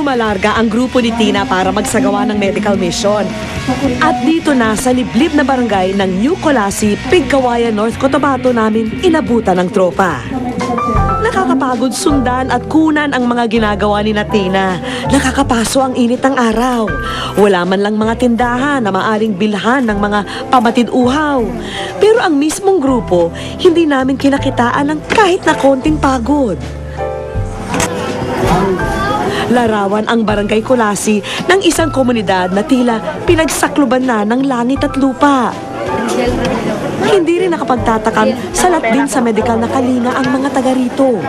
lumalarga ang grupo ni Tina para magsagawa ng medical mission. At dito na sa liblib na barangay ng New Colasi, Pigkawayan, North Cotabato namin inabutan ng tropa. Nakakapagod sundan at kunan ang mga ginagawa ni Tina. Nakakapaso ang init ng araw. Wala man lang mga tindahan na maaring bilhan ng mga pamatid uhaw. Pero ang mismong grupo, hindi namin kinakitaan ng kahit na konting pagod. Larawan ang Barangay Colasi ng isang komunidad na tila pinagsakluban na ng langit at lupa. Hindi rin nakapagtatakang salat din sa medikal na kalinga ang mga taga rito.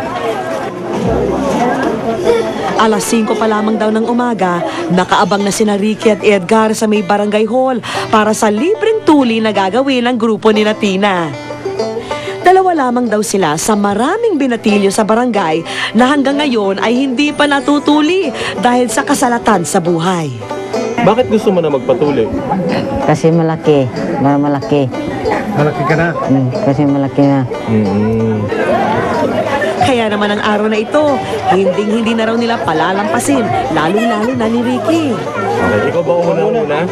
Alas 5 pa lamang daw ng umaga, nakaabang na sina Ricky at Edgar sa may barangay hall para sa libreng tuli na gagawin ng grupo ni Tina. Dalawa lamang daw sila sa maraming binatilyo sa barangay na hanggang ngayon ay hindi pa natutuli dahil sa kasalatan sa buhay. Bakit gusto mo na magpatuli? Kasi malaki. Malaki. Malaki ka na? Kasi malaki na. Kaya naman ang araw na ito, hindi na raw nila palalampasin, lalo-lalo na ni Ricky. Okay, ikaw ba una?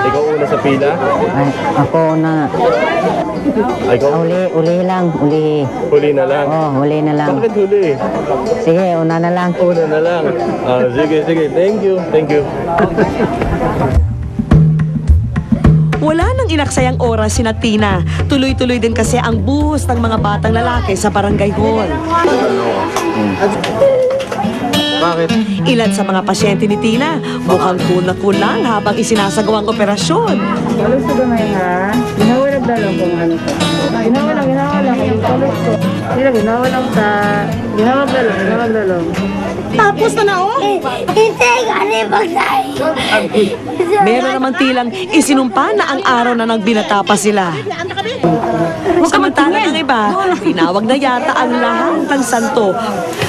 Ikaw una sa pila? Ay, ako na. Ikaw? Uli lang. Huli na lang? Huli na lang. Bakit huli? Sige, una na lang. Una na lang. Sige. Thank you. Wala nang inaksayang oras si Tina. Tuloy-tuloy din kasi ang buhos ng mga batang lalaki sa barangay hall. Bakit? Ilan sa mga pasyente ni Tina mukhang cool na cool lang habang isinasagawang operasyon. Kalos ko gamay ha. Ginawalag dalong kung ano ko. Ginawalang. Kalos ko. Ginawalang ta. Ginawag dalong. Tapos na oh? Hindi, gani magsayo. Meron namang tilang isinumpa na ang araw na nagbinata pa sila. Samantala ng iba, tinawag na yata ang lahat ng santo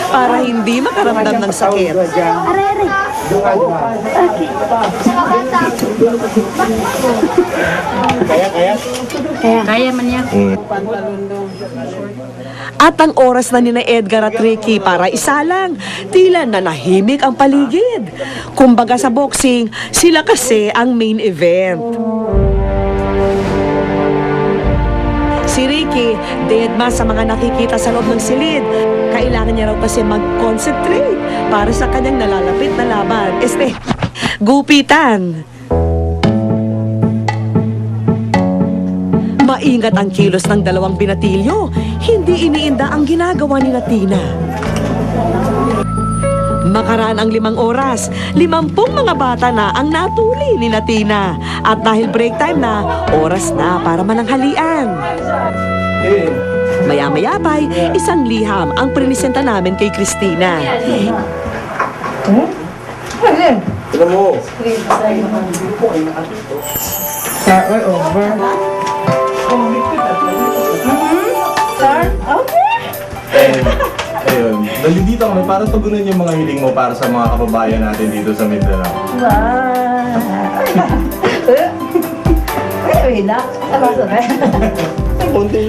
para hindi makaramdam ng sakit. Kaya man yan. At ang oras na nina Edgar at Ricky para isalang, tila nanahimik ang paligid. Kumbaga sa boxing, sila kasi ang main event. Si Ricky, deadma sa mga nakikita sa loob ng silid. Kailangan niya raw kasi mag-concentrate para sa kanyang nalalapit na laban. Gupitan. Maingat ang kilos ng dalawang binatilyo. Hindi iniinda ang ginagawa ni Tina. Makaraan ang 5 oras, 50 mga bata na ang natuli ni Tina. At dahil break time na, oras na para mananghalian. Maya-maya pa'y isang liham ang prinisenta namin kay Christina. Tignan mo. Start over. Ayun. Nalilito kami para tugunan yung mga hiling mo para sa mga kababayan natin dito sa Mindanao.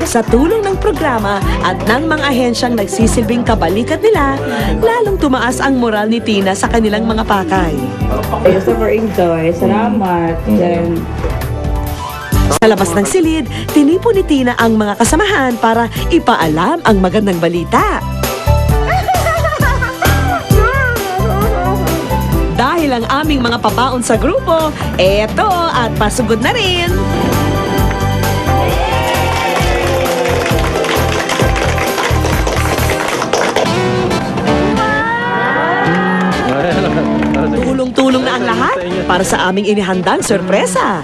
Sa tulong ng programa at ng mga ahensyang nagsisilbing kabalikat nila, lalong tumaas ang moral ni Tina sa kanilang mga pakay. Super enjoy. Salamat. Then, Sa labas ng silid, tinipo ni Tina ang mga kasamahan para ipaalam ang magandang balita. Dahil ang aming mga pabaon sa grupo, eto at pasugod na rin. Tulong-tulong na ang lahat para sa aming inihandang sorpresa.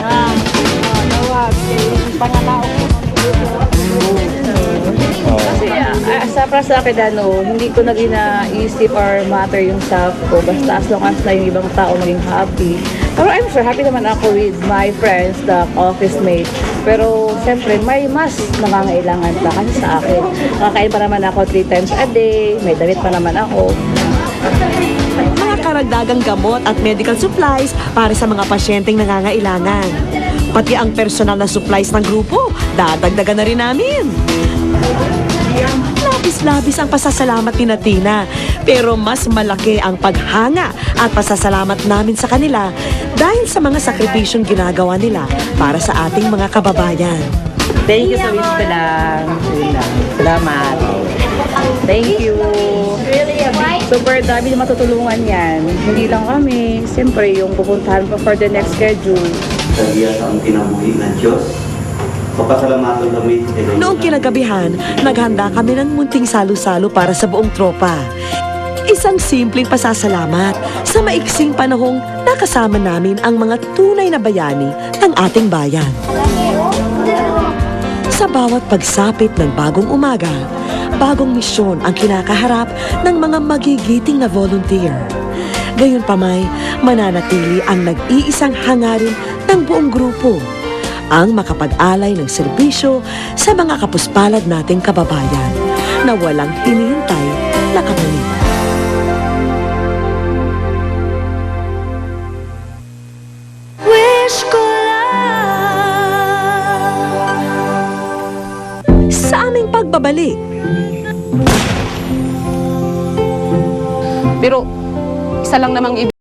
Kasi sa akin, hindi ko na ginaisip or matter yung self ko. Basta as long as na yung ibang tao maging happy. Pero I'm sure, happy naman ako with my friends, the office mates. Pero, siyempre, may mas nangangailangan pa kasi sa akin. Nakakain pa naman ako 3 times a day, may damit pa naman ako. Mga karagdagang gamot at medical supplies para sa mga pasyenteng nangangailangan. Pati ang personal na supplies ng grupo, dadagdagan na rin namin. labis-labis ang pasasalamat ni Tina. Pero mas malaki ang paghanga at pasasalamat namin sa kanila dahil sa mga sakripisyong ginagawa nila para sa ating mga kababayan. Thank you sa wish ko lang. Yun lang. Salamat. Thank you. Super dami na matutulungan yan. Hindi lang kami. Siyempre, yung pupuntahan pa for the next schedule. Sabiya sa ang kinabuhi ng Diyos. Papasalamatan kami. Noong kinagabihan, naghanda kami ng munting salo-salo para sa buong tropa. Isang simpleng pasasalamat sa maiksing panahong nakasama namin ang mga tunay na bayani ng ating bayan. Sa bawat pagsapit ng bagong umaga, bagong misyon ang kinakaharap ng mga magigiting na volunteer. Gayunpamay, mananatili ang nag-iisang hangarin ng buong grupo, ang makapag-alay ng serbisyo sa mga kapuspalad nating kababayan na walang hinihintay na kapalit. Wish ko lang sa aming pagbabalik. Pero isa lang namang